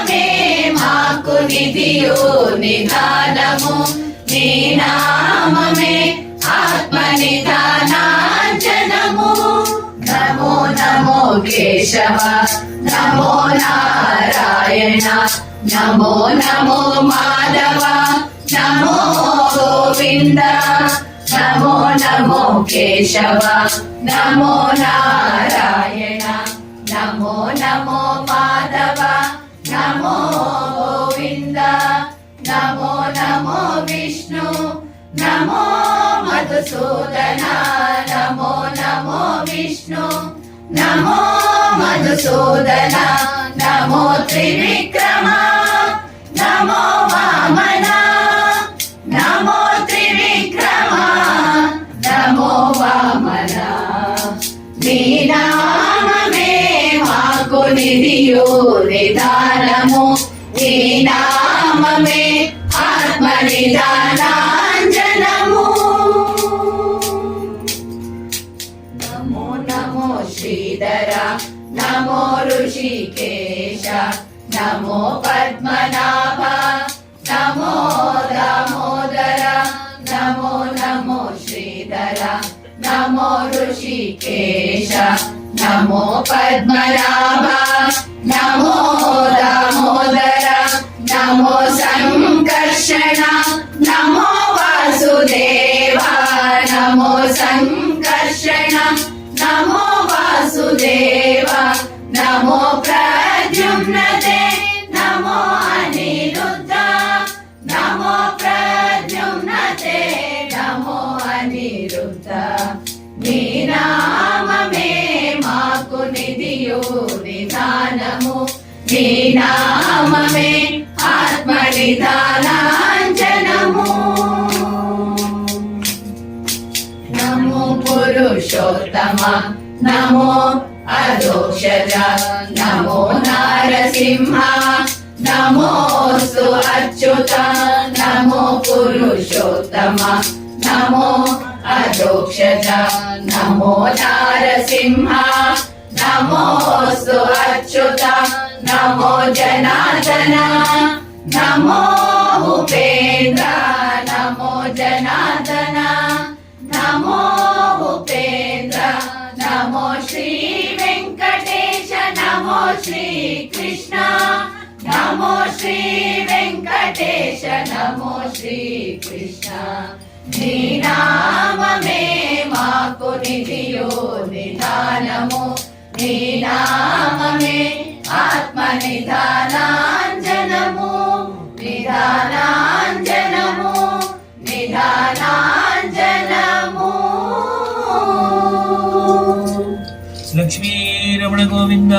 నామమే మాకు నిధియో నిదానము, నీ నామమే ఆత్మ నిదానాంజనము. నమో నమో కేశవ, నమో నారాయణ, నమో నమో మాధవ, నమో గోవింద. నమో నమో కేశవ, నమో నారాయణ, నమో నమో మాధవ, నమో గోవింద. నమో నమో విష్ణు, నమో మధుసూదన, నమో నమో విష్ణు, నమో మధుసూదన. నమో త్రివిక్రమ, నమో వామన, నమో త్రివిక్రమ, నమో వామన. నీ నామమే మాకు నిధియో నిదానము, నీ నామమే ఆత్మ నిదానాంజనము. నమో నమో శ్రీధర, నమో ఋషికేశ, నమో పద్మనాభ, నమో దామోదర. నమో నమో శ్రీధర, నమో ఋషికేశ, నమో పద్మనాభ, నమో దామోదర. నమో సంకర్షణ, నమో వాసుదేవ, నమో సంకర్షణ, నమో వాసుదేవ. నమో ప్రద్యుమ్నతే, నమో అనిరుద్ధ, నమో ప్రద్యుమ్నతే, నమో అనిరుద్ధ. నీ నామమే మాకు నిధియో నిదానము, నీ నామమే ఆత్మ నిదానాంజనము. నమో పురుషోత్తమ, నమో అదోషజ, నమో నారసింహ, నమోస్తు అచ్యుత. నమో పురుషోత్తమ, నమో అదోక్షజ, నమో నారసింహ, నమోస్తు అచ్యుత. నమో జనార్దన, నమో ఉపేంద్ర, నమో జనార్దన, నమో ఉపేంద్ర. నమో శ్రీ వెంకటేశ, నమో శ్రీ కృష్ణ, నమో శ్రీ వెంకటేశ, నమో శ్రీ కృష్ణ. నీ నామమే మాకు నిధియో నిదానము, నీ నామమే ఆత్మ నిదానాంజనము, నిదానాంజనము, నిదానాంజనము. లక్ష్మీ రమణ గోవింద.